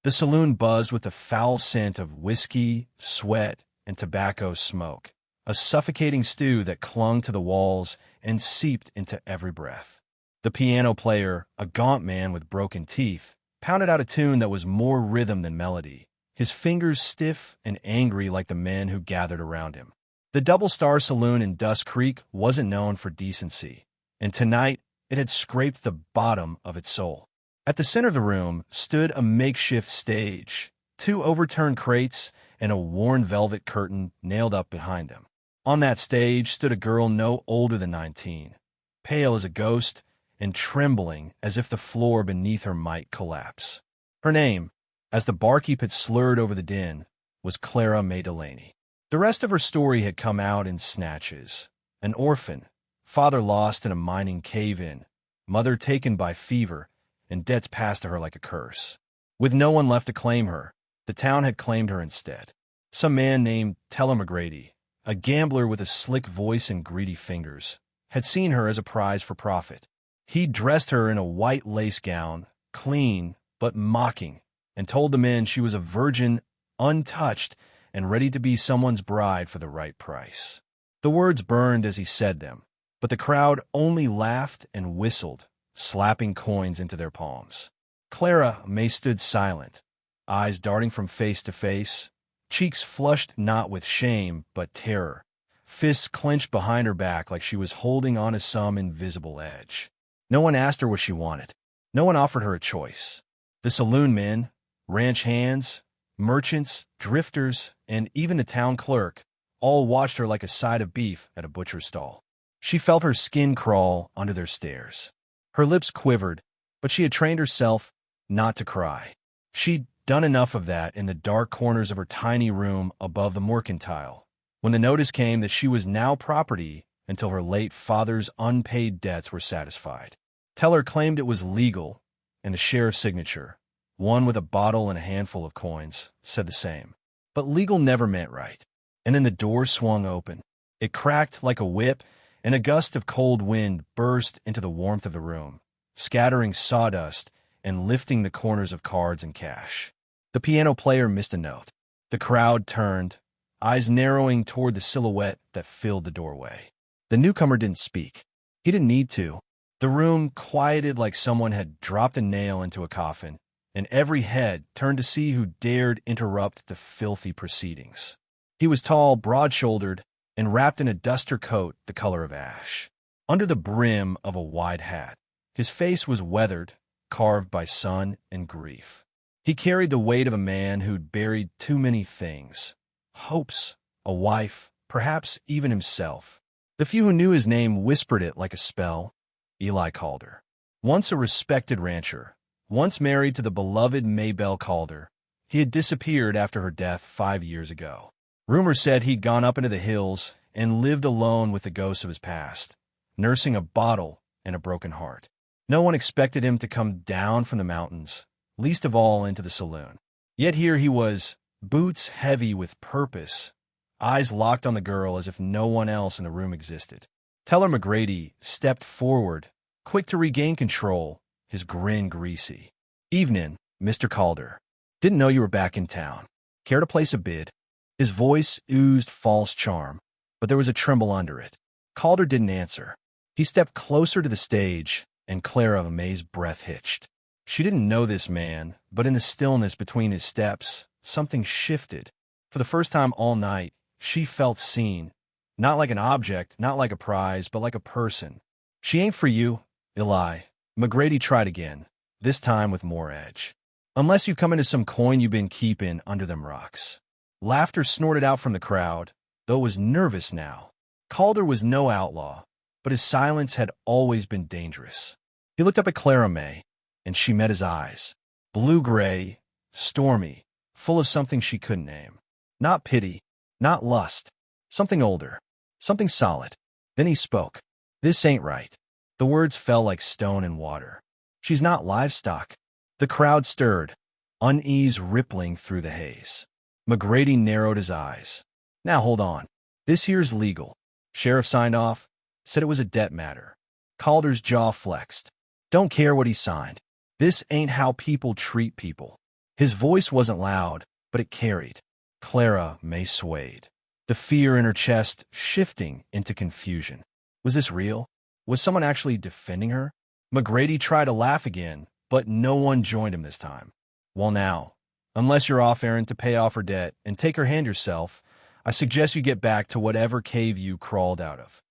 The saloon buzzed with the foul scent of whiskey, sweat, and tobacco smoke, a suffocating stew that clung to the walls and seeped into every breath. The piano player, a gaunt man with broken teeth, pounded out a tune that was more rhythm than melody, his fingers stiff and angry like the men who gathered around him. The Double Star Saloon in Dust Creek wasn't known for decency, and tonight it had scraped the bottom of its soul. At the center of the room stood a makeshift stage, two overturned crates, and a worn velvet curtain nailed up behind them. On that stage stood a girl no older than 19, pale as a ghost and trembling as if the floor beneath her might collapse. Her name, as the barkeep had slurred over the din, was Clara Mae Delaney. The rest of her story had come out in snatches. An orphan, father lost in a mining cave-in, mother taken by fever, and debts passed to her like a curse. With no one left to claim her, the town had claimed her instead. Some man named Teller McGrady, a gambler with a slick voice and greedy fingers, had seen her as a prize for profit. He dressed her in a white lace gown, clean but mocking, and told the men she was a virgin, untouched, and ready to be someone's bride for the right price. The words burned as he said them, but the crowd only laughed and whistled, slapping coins into their palms. Clara Mae stood silent, eyes darting from face to face, cheeks flushed not with shame but terror, fists clenched behind her back like she was holding on to some invisible edge. No one asked her what she wanted. No one offered her a choice. The saloon men, ranch hands, merchants, drifters, and even the town clerk all watched her like a side of beef at a butcher's stall. She felt her skin crawl under their stares. Her lips quivered, but she had trained herself not to cry. She'd done enough of that in the dark corners of her tiny room above the mercantile, when the notice came that she was now property until her late father's unpaid debts were satisfied. Teller claimed it was legal, and the sheriff's signature, one with a bottle and a handful of coins, said the same. But legal never meant right. And then the door swung open. It cracked like a whip, and a gust of cold wind burst into the warmth of the room, scattering sawdust and lifting the corners of cards and cash. The piano player missed a note. The crowd turned, eyes narrowing toward the silhouette that filled the doorway. The newcomer didn't speak. He didn't need to. The room quieted like someone had dropped a nail into a coffin, and every head turned to see who dared interrupt the filthy proceedings. He was tall, broad-shouldered, and wrapped in a duster coat the color of ash, under the brim of a wide hat. His face was weathered, carved by sun and grief. He carried the weight of a man who'd buried too many things. Hopes, a wife, perhaps even himself. The few who knew his name whispered it like a spell. Eli Calder. Once a respected rancher, once married to the beloved Maybelle Calder, he had disappeared after her death 5 years ago. Rumor said he'd gone up into the hills and lived alone with the ghosts of his past, nursing a bottle and a broken heart. No one expected him to come down from the mountains, least of all into the saloon. Yet here he was, boots heavy with purpose, eyes locked on the girl as if no one else in the room existed. Teller McGrady stepped forward, quick to regain control, his grin greasy. "Evening, Mr. Calder. Didn't know you were back in town. Care to place a bid?" His voice oozed false charm, but there was a tremble under it. Calder didn't answer. He stepped closer to the stage, and Clara Mae's breath hitched. She didn't know this man, but in the stillness between his steps, something shifted. For the first time all night, she felt seen. Not like an object, not like a prize, but like a person. "She ain't for you, Eli." McGrady tried again, this time with more edge. "Unless you come into some coin you've been keeping under them rocks." Laughter snorted out from the crowd, though it was nervous now. Calder was no outlaw, but his silence had always been dangerous. He looked up at Clara Mae, and she met his eyes. Blue-gray, stormy, full of something she couldn't name. Not pity, not lust, something older, something solid. Then he spoke. "This ain't right." The words fell like stone in water. "She's not livestock." The crowd stirred, unease rippling through the haze. McGrady narrowed his eyes. "Now hold on. This here's legal. Sheriff signed off, said it was a debt matter." Calder's jaw flexed. "Don't care what he signed. This ain't how people treat people. His voice wasn't loud, but it carried. Clara Mae swayed, the fear in her chest shifting into confusion. Was this real? Was someone actually defending her? McGrady tried to laugh again, but no one joined him this time. Well now, unless you're off errand to pay off her debt and take her hand yourself, I suggest you get back to whatever cave you crawled out of.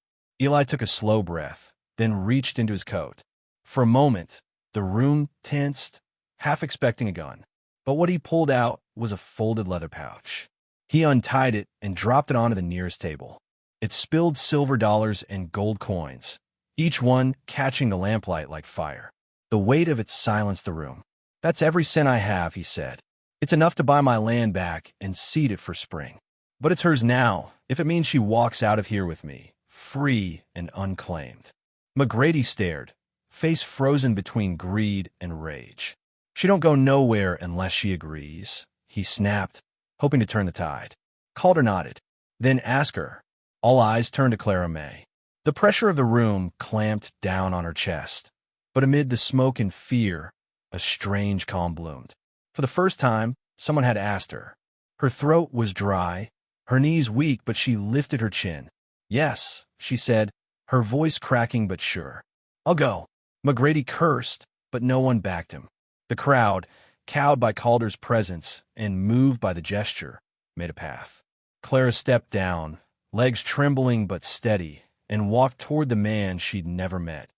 Eli took a slow breath, then reached into his coat. For a moment, the room tensed, half expecting a gun. But what he pulled out was a folded leather pouch. He untied it and dropped it onto the nearest table. It spilled silver dollars and gold coins, each one catching the lamplight like fire. The weight of it silenced the room. That's every cent I have, he said. It's enough to buy my land back and seed it for spring. But it's hers now, if it means she walks out of here with me, free and unclaimed. McGrady stared, face frozen between greed and rage. She don't go nowhere unless she agrees, he snapped, hoping to turn the tide. Calder nodded. Then ask her. All eyes turned to Clara Mae. The pressure of the room clamped down on her chest. But amid the smoke and fear, a strange calm bloomed. For the first time, someone had asked her. Her throat was dry, her knees weak, but she lifted her chin. Yes, she said, her voice cracking but sure. I'll go. McGrady cursed, but no one backed him. The crowd, cowed by Calder's presence and moved by the gesture, made a path. Clara stepped down, legs trembling but steady, and walked toward the man she'd never met.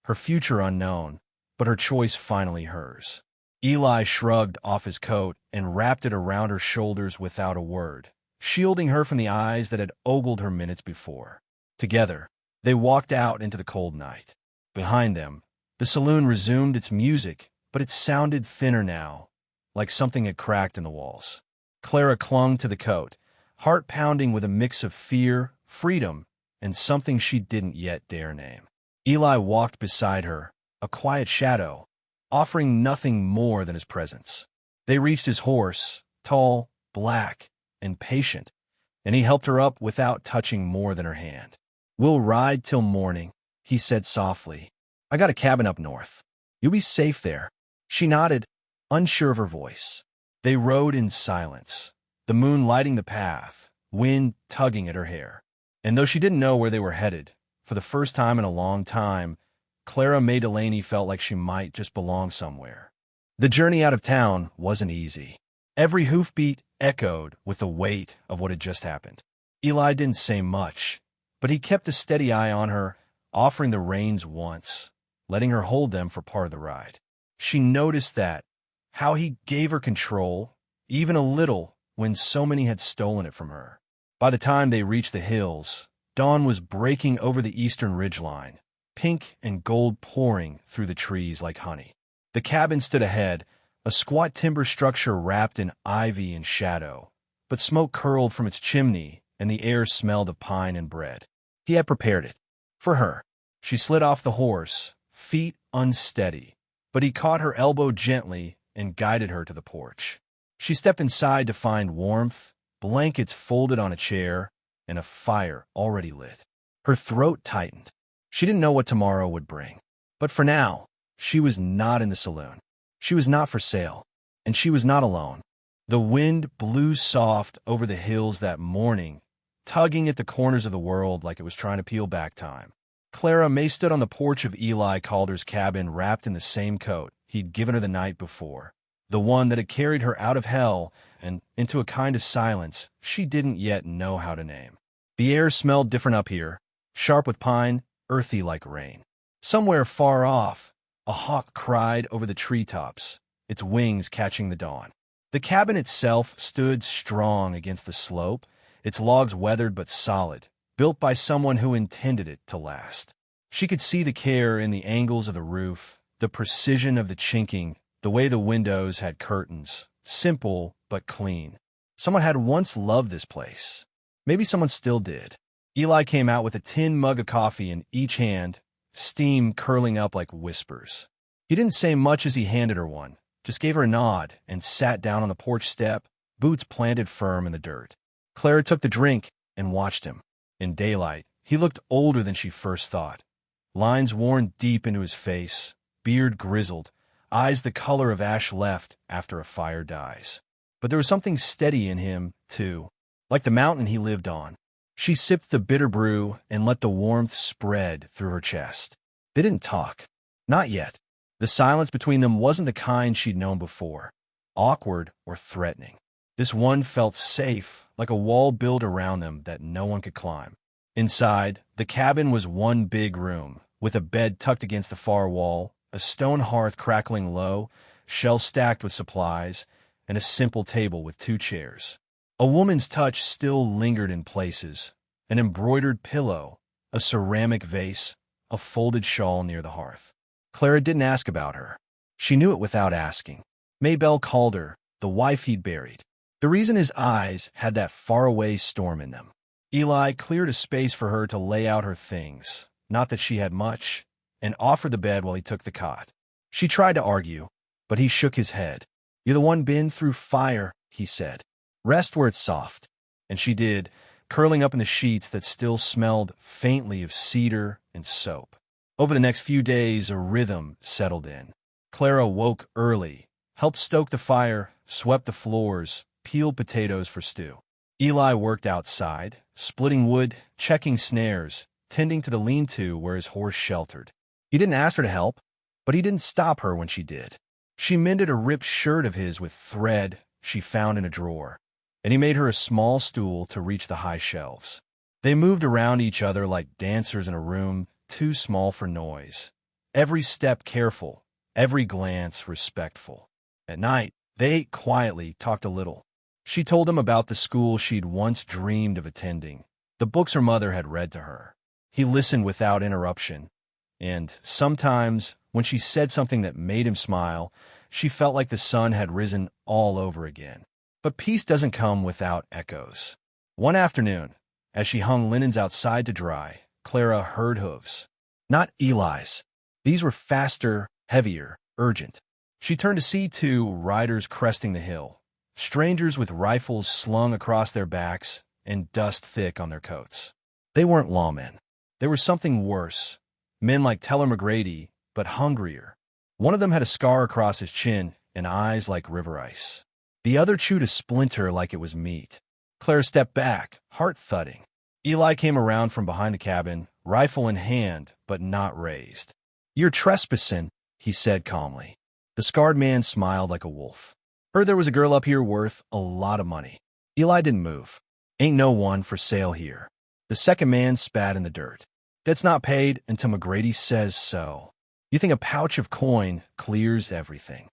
Her future unknown, but her choice finally hers. Eli shrugged off his coat and wrapped it around her shoulders without a word, shielding her from the eyes that had ogled her minutes before. Together, they walked out into the cold night. Behind them, the saloon resumed its music, but it sounded thinner now, like something had cracked in the walls. Clara clung to the coat, heart pounding with a mix of fear, freedom, and something she didn't yet dare name. Eli walked beside her, a quiet shadow, offering nothing more than his presence. They reached his horse, tall, black, and patient, and he helped her up without touching more than her hand. We'll ride till morning, he said softly. I got a cabin up north. You'll be safe there. She nodded, unsure of her voice. They rode in silence, the moon lighting the path, wind tugging at her hair. And though she didn't know where they were headed, for the first time in a long time, Clara Mae Delaney felt like she might just belong somewhere. The journey out of town wasn't easy. Every hoofbeat echoed with the weight of what had just happened. Eli didn't say much, but he kept a steady eye on her, offering the reins once, letting her hold them for part of the ride. She noticed that, how he gave her control, even a little, when so many had stolen it from her. By the time they reached the hills, dawn was breaking over the eastern ridgeline, pink and gold pouring through the trees like honey. The cabin stood ahead, a squat timber structure wrapped in ivy and shadow, but smoke curled from its chimney and the air smelled of pine and bread. He had prepared it. For her. She slid off the horse, feet unsteady, but he caught her elbow gently and guided her to the porch. She stepped inside to find warmth, blankets folded on a chair, and a fire already lit. Her throat tightened. She didn't know what tomorrow would bring. But for now, she was not in the saloon. She was not for sale, and she was not alone. The wind blew soft over the hills that morning, tugging at the corners of the world like it was trying to peel back time. Clara Mae stood on the porch of Eli Calder's cabin wrapped in the same coat he'd given her the night before, the one that had carried her out of hell and into a kind of silence she didn't yet know how to name. The air smelled different up here, sharp with pine, earthy like rain. Somewhere far off, a hawk cried over the treetops, its wings catching the dawn. The cabin itself stood strong against the slope, its logs weathered but solid, built by someone who intended it to last. She could see the care in the angles of the roof, the precision of the chinking, the way the windows had curtains, simple but clean. Someone had once loved this place. Maybe someone still did. Eli came out with a tin mug of coffee in each hand, steam curling up like whispers. He didn't say much as he handed her one, just gave her a nod and sat down on the porch step, boots planted firm in the dirt. Clara took the drink and watched him. In daylight, he looked older than she first thought. Lines worn deep into his face, beard grizzled, eyes the color of ash left after a fire dies. But there was something steady in him, too, like the mountain he lived on. She sipped the bitter brew and let the warmth spread through her chest. They didn't talk. Not yet. The silence between them wasn't the kind she'd known before, awkward or threatening. This one felt safe, like a wall built around them that no one could climb. Inside, the cabin was one big room, with a bed tucked against the far wall, a stone hearth crackling low, shelves stacked with supplies, and a simple table with 2 chairs. A woman's touch still lingered in places, an embroidered pillow, a ceramic vase, a folded shawl near the hearth. Clara didn't ask about her. She knew it without asking. Maybelle called her the wife he'd buried. The reason his eyes had that faraway storm in them. Eli cleared a space for her to lay out her things, not that she had much, and offered the bed while he took the cot. She tried to argue, but he shook his head. "You're the one been through fire," he said. "Rest where it's soft." And she did, curling up in the sheets that still smelled faintly of cedar and soap. Over the next few days, a rhythm settled in. Clara woke early, helped stoke the fire, swept the floors, peeled potatoes for stew. Eli worked outside, splitting wood, checking snares, tending to the lean-to where his horse sheltered. He didn't ask her to help, but he didn't stop her when she did. She mended a ripped shirt of his with thread she found in a drawer, and he made her a small stool to reach the high shelves. They moved around each other like dancers in a room too small for noise, every step careful, every glance respectful. At night, they ate quietly, talked a little. She told him about the school she'd once dreamed of attending, the books her mother had read to her. He listened without interruption, and sometimes, when she said something that made him smile, she felt like the sun had risen all over again. But peace doesn't come without echoes. One afternoon, as she hung linens outside to dry, Clara heard hooves. Not Eli's. These were faster, heavier, urgent. She turned to see 2 riders cresting the hill, strangers with rifles slung across their backs and dust thick on their coats. They weren't lawmen. They were something worse, men like Teller McGrady, but hungrier. One of them had a scar across his chin and eyes like river ice. The other chewed a splinter like it was meat. Clara stepped back, heart thudding. Eli came around from behind the cabin, rifle in hand, but not raised. "You're trespassing," he said calmly. The scarred man smiled like a wolf. "Heard there was a girl up here worth a lot of money." Eli didn't move. "Ain't no one for sale here." The second man spat in the dirt. "That's not paid until McGrady says so. You think a pouch of coin clears everything."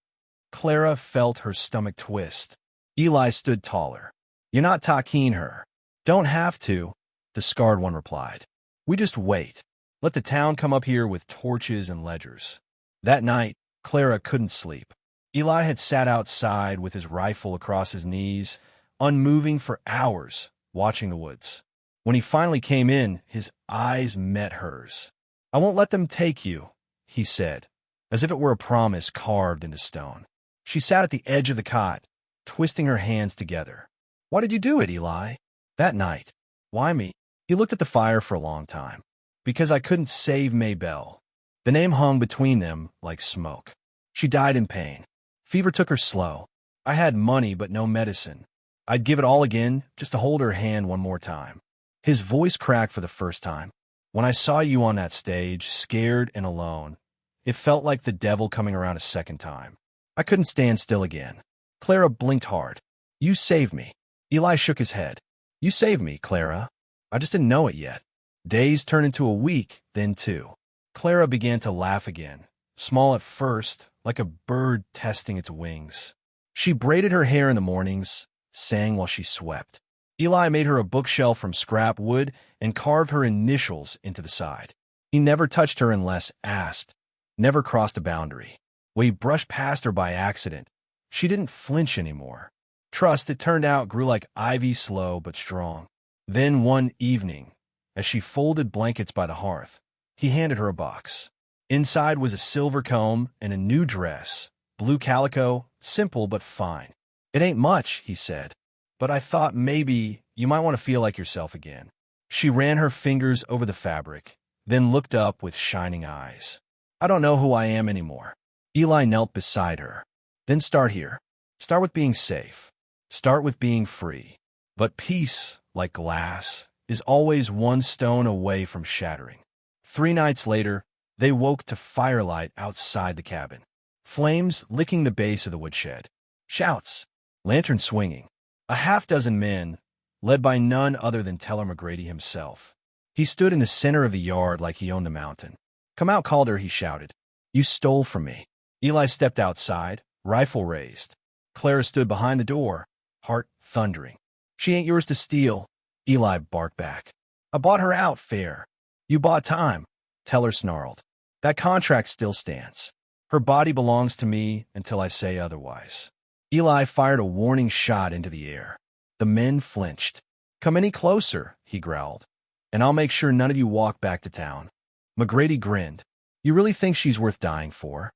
Clara felt her stomach twist. Eli stood taller. "You're not talking her." "Don't have to," the scarred one replied. "We just wait. Let the town come up here with torches and ledgers." That night, Clara couldn't sleep. Eli had sat outside with his rifle across his knees, unmoving for hours, watching the woods. When he finally came in, his eyes met hers. "I won't let them take you," he said, as if it were a promise carved into stone. She sat at the edge of the cot, twisting her hands together. "Why did you do it, Eli?" "That night." "Why me?" He looked at the fire for a long time. "Because I couldn't save Maybelle." The name hung between them like smoke. "She died in pain. Fever took her slow. I had money but no medicine. I'd give it all again just to hold her hand one more time." His voice cracked for the first time. "When I saw you on that stage, scared and alone, it felt like the devil coming around a second time. I couldn't stand still again." Clara blinked hard. "You saved me." Eli shook his head. "You saved me, Clara. I just didn't know it yet." Days turned into a week, then 2. Clara began to laugh again, small at first, like a bird testing its wings. She braided her hair in the mornings, sang while she swept. Eli made her a bookshelf from scrap wood and carved her initials into the side. He never touched her unless asked, never crossed a boundary. When he brushed past her by accident, she didn't flinch anymore. Trust, it turned out, grew like ivy, slow but strong. Then one evening, as she folded blankets by the hearth, he handed her a box. Inside was a silver comb and a new dress, blue calico, simple but fine. "It ain't much," he said, "but I thought maybe you might want to feel like yourself again." She ran her fingers over the fabric, then looked up with shining eyes. "I don't know who I am anymore. Eli knelt beside her. Then start here. Start with being safe. Start with being free. But peace, like glass, is always one stone away from shattering. 3 nights later, they woke to firelight outside the cabin. Flames licking the base of the woodshed. Shouts. Lanterns swinging. A half-dozen men, led by none other than Teller McGrady himself. He stood in the center of the yard like he owned the mountain. "Come out, Calder," he shouted. "You stole from me." Eli stepped outside, rifle raised. Clara stood behind the door, heart thundering. "She ain't yours to steal," Eli barked back. "I bought her out fair." "You bought time," Teller snarled. "That contract still stands. Her body belongs to me until I say otherwise." Eli fired a warning shot into the air. The men flinched. "Come any closer," he growled, "and I'll make sure none of you walk back to town." McGrady grinned. "You really think she's worth dying for?"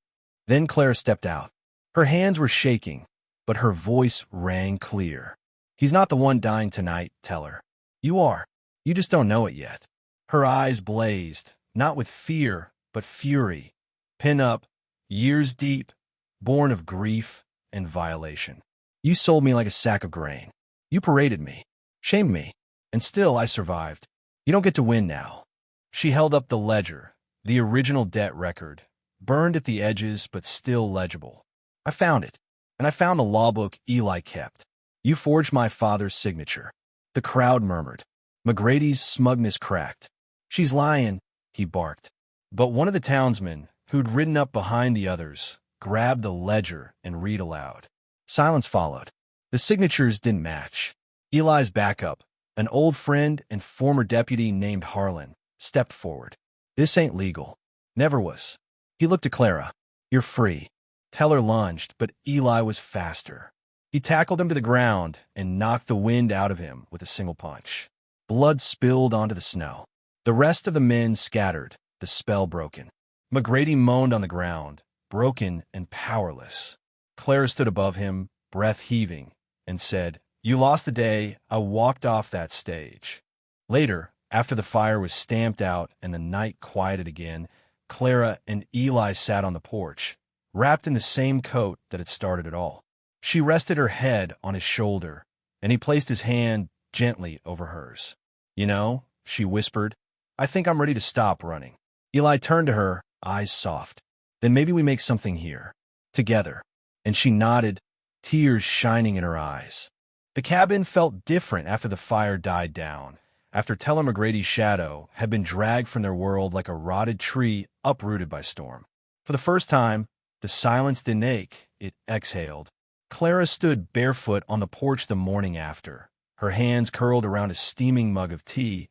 Then Clara stepped out. Her hands were shaking, but her voice rang clear. "He's not the one dying tonight, Teller. You are. You just don't know it yet." Her eyes blazed, not with fear, but fury. Pin up, years deep, born of grief and violation. "You sold me like a sack of grain. You paraded me, shamed me, and still I survived. You don't get to win now." She held up the ledger, the original debt record, burned at the edges but still legible. "I found it, and I found the law book Eli kept. You forged my father's signature." The crowd murmured. McGrady's smugness cracked. "She's lying," he barked. But one of the townsmen, who'd ridden up behind the others, grabbed the ledger and read aloud. Silence followed. The signatures didn't match. Eli's backup, an old friend and former deputy named Harlan, stepped forward. "This ain't legal. Never was." He looked at Clara. "You're free." Teller lunged, but Eli was faster. He tackled him to the ground and knocked the wind out of him with a single punch. Blood spilled onto the snow. The rest of the men scattered, the spell broken. McGrady moaned on the ground, broken and powerless. Clara stood above him, breath heaving, and said, "You lost the day I walked off that stage." Later, after the fire was stamped out and the night quieted again, Clara and Eli sat on the porch, wrapped in the same coat that had started it all. She rested her head on his shoulder, and he placed his hand gently over hers. "You know," she whispered, "I think I'm ready to stop running." Eli turned to her, eyes soft. "Then maybe we make something here, together." And she nodded, tears shining in her eyes. The cabin felt different after the fire died down, after Teller McGrady's shadow had been dragged from their world like a rotted tree uprooted by storm. For the first time, the silence didn't ache, it exhaled. Clara stood barefoot on the porch the morning after, her hands curled around a steaming mug of tea,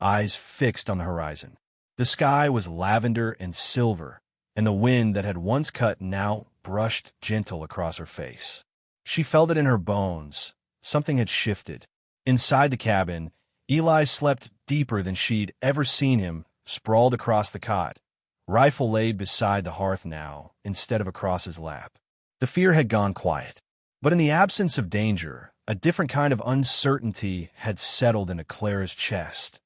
eyes fixed on the horizon. The sky was lavender and silver, and the wind that had once cut now brushed gentle across her face. She felt it in her bones. Something had shifted. Inside the cabin, Eli slept deeper than she'd ever seen him, sprawled across the cot, rifle laid beside the hearth now, instead of across his lap. The fear had gone quiet. But in the absence of danger, a different kind of uncertainty had settled into Clara's chest,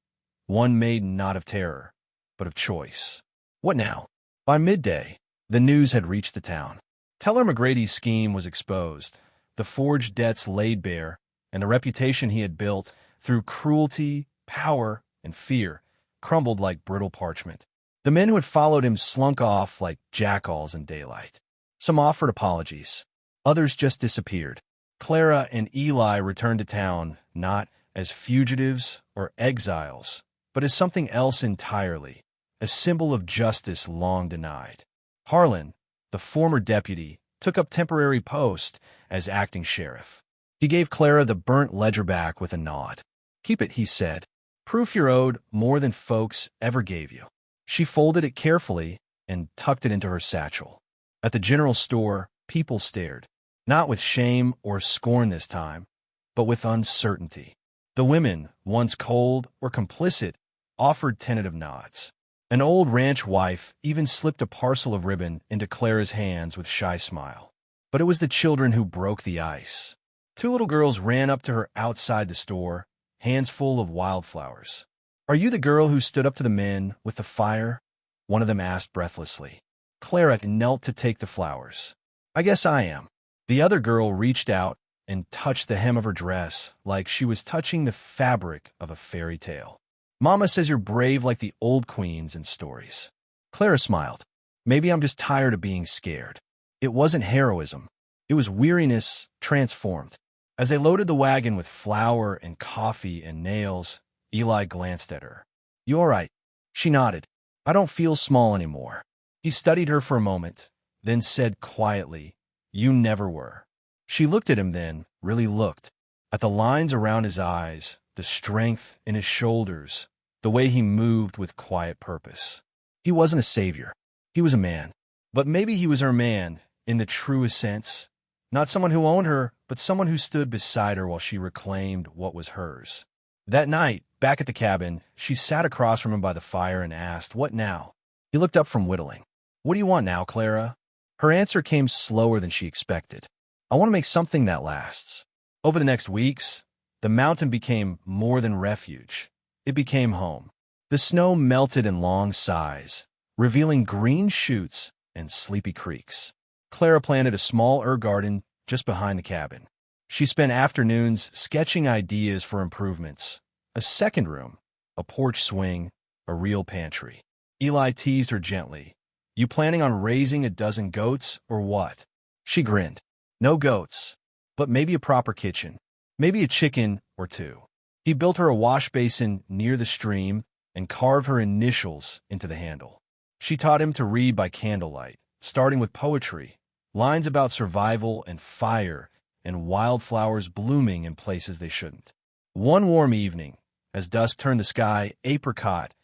one made not of terror, but of choice. What now? By midday, the news had reached the town. Teller McGrady's scheme was exposed, the forged debts laid bare, and the reputation he had built through cruelty, power, and fear crumbled like brittle parchment. The men who had followed him slunk off like jackals in daylight. Some offered apologies. Others just disappeared. Clara and Eli returned to town, not as fugitives or exiles, but as something else entirely, a symbol of justice long denied. Harlan, the former deputy, took up temporary post as acting sheriff. He gave Clara the burnt ledger back with a nod. "Keep it," he said. "Proof you're owed more than folks ever gave you." She folded it carefully and tucked it into her satchel. At the general store, people stared, not with shame or scorn this time, but with uncertainty. The women, once cold or complicit, offered tentative nods. An old ranch wife even slipped a parcel of ribbon into Clara's hands with shy smile. But it was the children who broke the ice. 2 little girls ran up to her outside the store, hands full of wildflowers. "Are you the girl who stood up to the men with the fire?" one of them asked breathlessly. Clara knelt to take the flowers. I guess I am. The other girl reached out and touched the hem of her dress like she was touching the fabric of a fairy tale. Mama says you're brave like the old queens in stories. Clara smiled. Maybe I'm just tired of being scared. It wasn't heroism. It was weariness transformed. As they loaded the wagon with flour and coffee and nails, Eli glanced at her. You all right? She nodded. I don't feel small anymore. He studied her for a moment, then said quietly, You never were. She looked at him then, really looked, at the lines around his eyes, the strength in his shoulders, the way he moved with quiet purpose. He wasn't a savior. He was a man. But maybe he was her man, in the truest sense. Not someone who owned her, but someone who stood beside her while she reclaimed what was hers. That night, back at the cabin, she sat across from him by the fire and asked, What now? He looked up from whittling. What do you want now, Clara? Her answer came slower than she expected. I want to make something that lasts. Over the next weeks, the mountain became more than refuge. It became home. The snow melted in long sighs, revealing green shoots and sleepy creeks. Clara planted a small herb garden just behind the cabin. She spent afternoons sketching ideas for improvements. A second room, a porch swing, a real pantry. Eli teased her gently. You planning on raising a dozen goats or what? She grinned. No goats, but maybe a proper kitchen. Maybe a chicken or two. He built her a wash basin near the stream and carved her initials into the handle. She taught him to read by candlelight, starting with poetry, lines about survival and fire and wildflowers blooming in places they shouldn't. One warm evening, as dusk turned the sky apricot,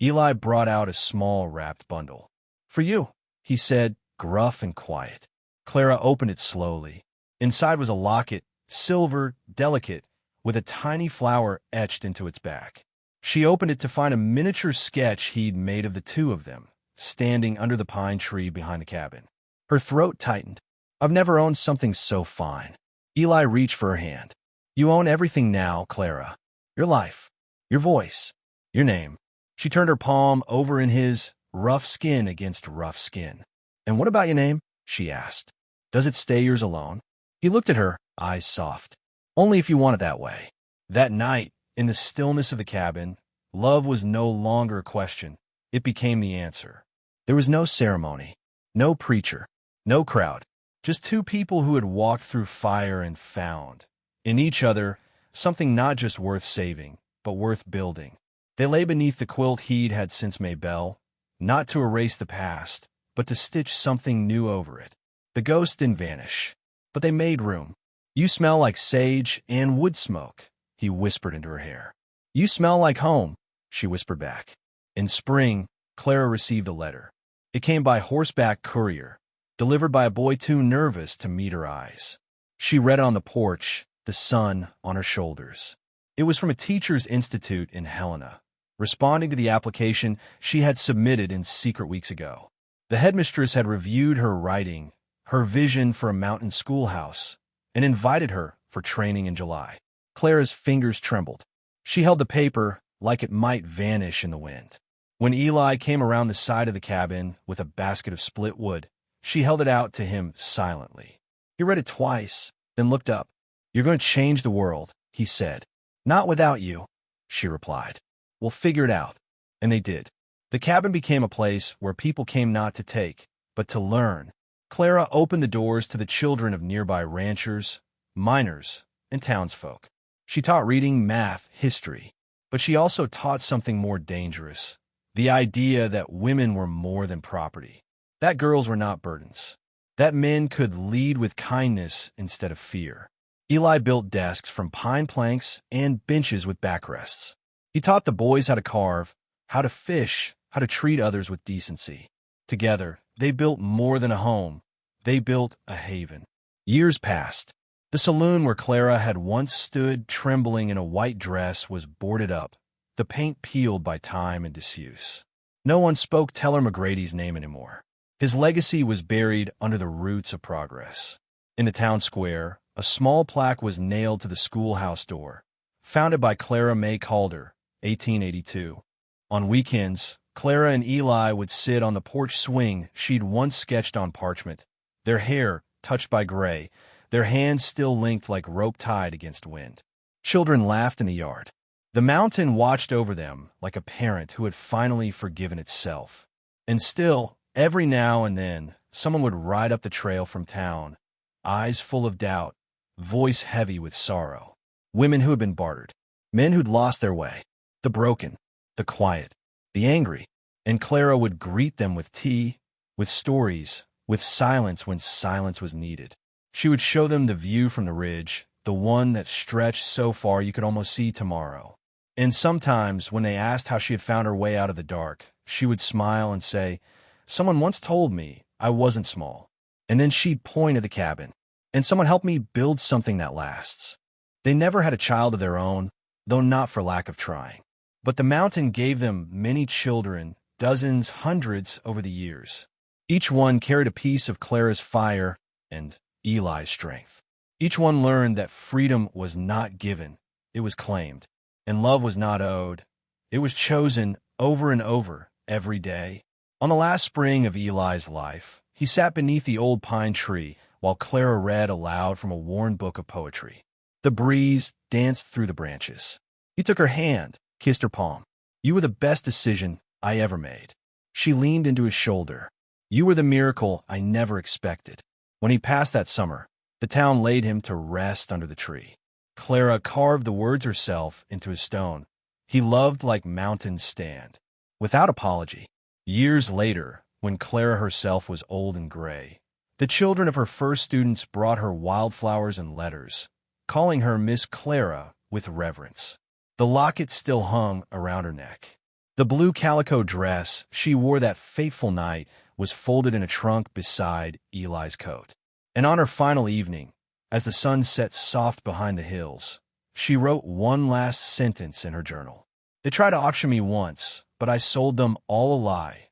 Eli brought out a small wrapped bundle. For you, he said, gruff and quiet. Clara opened it slowly. Inside was a locket, silver, delicate, with a tiny flower etched into its back. She opened it to find a miniature sketch he'd made of the two of them, standing under the pine tree behind the cabin. Her throat tightened. I've never owned something so fine. Eli reached for her hand. You own everything now, Clara. Your life, your voice, your name. She turned her palm over in his, rough skin against rough skin. And what about your name? She asked. Does it stay yours alone? He looked at her, eyes soft. Only if you want it that way. That night, in the stillness of the cabin, love was no longer a question. It became the answer. There was no ceremony, no preacher, no crowd, just two people who had walked through fire and found, in each other, something not just worth saving, but worth building. They lay beneath the quilt he'd had since Maybelle, not to erase the past, but to stitch something new over it. The ghosts didn't vanish, but they made room. You smell like sage and wood smoke, he whispered into her hair. You smell like home, she whispered back. In spring, Clara received a letter. It came by horseback courier, delivered by a boy too nervous to meet her eyes. She read it on the porch, the sun on her shoulders. It was from a teacher's institute in Helena, responding to the application she had submitted in secret weeks ago. The headmistress had reviewed her writing, her vision for a mountain schoolhouse, and invited her for training in July. Clara's fingers trembled. She held the paper like it might vanish in the wind. When Eli came around the side of the cabin with a basket of split wood, she held it out to him silently. He read it twice, then looked up. You're going to change the world, he said. Not without you, she replied. We'll figure it out. And they did. The cabin became a place where people came not to take, but to learn. Clara opened the doors to the children of nearby ranchers, miners, and townsfolk. She taught reading, math, history, but she also taught something more dangerous, the idea that women were more than property, that girls were not burdens, that men could lead with kindness instead of fear. Eli built desks from pine planks and benches with backrests. He taught the boys how to carve, how to fish, how to treat others with decency. Together, they built more than a home. They built a haven. Years passed. The saloon where Clara had once stood trembling in a white dress was boarded up, the paint peeled by time and disuse. No one spoke Teller McGrady's name anymore. His legacy was buried under the roots of progress. In the town square, a small plaque was nailed to the schoolhouse door, founded by Clara Mae Calder, 1882. On weekends, Clara and Eli would sit on the porch swing she'd once sketched on parchment, their hair touched by gray, their hands still linked like rope tied against wind. Children laughed in the yard. The mountain watched over them like a parent who had finally forgiven itself. And still, every now and then, someone would ride up the trail from town, eyes full of doubt, voice heavy with sorrow. Women who had been bartered, men who'd lost their way, the broken, the quiet, the angry. And Clara would greet them with tea, with stories, with silence when silence was needed. She would show them the view from the ridge, the one that stretched so far you could almost see tomorrow. And sometimes, when they asked how she had found her way out of the dark, she would smile and say, "Someone once told me I wasn't small." And then she'd point at the cabin. "And someone helped me build something that lasts." They never had a child of their own, though not for lack of trying. But the mountain gave them many children, dozens, hundreds over the years. Each one carried a piece of Clara's fire and Eli's strength. Each one learned that freedom was not given, it was claimed. And love was not owed, it was chosen over and over every day. On the last spring of Eli's life, he sat beneath the old pine tree while Clara read aloud from a worn book of poetry. The breeze danced through the branches. He took her hand, kissed her palm. "You were the best decision I ever made." She leaned into his shoulder. "You were the miracle I never expected." When he passed that summer, the town laid him to rest under the tree. Clara carved the words herself into his stone. "He loved like mountains stand," without apology. Years later, when Clara herself was old and gray, the children of her first students brought her wildflowers and letters, calling her Miss Clara with reverence. The locket still hung around her neck. The blue calico dress she wore that fateful night was folded in a trunk beside Eli's coat. And on her final evening, as the sun set soft behind the hills, she wrote one last sentence in her journal. "They tried to auction me once, but I sold them all a lie.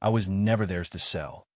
I was never theirs to sell."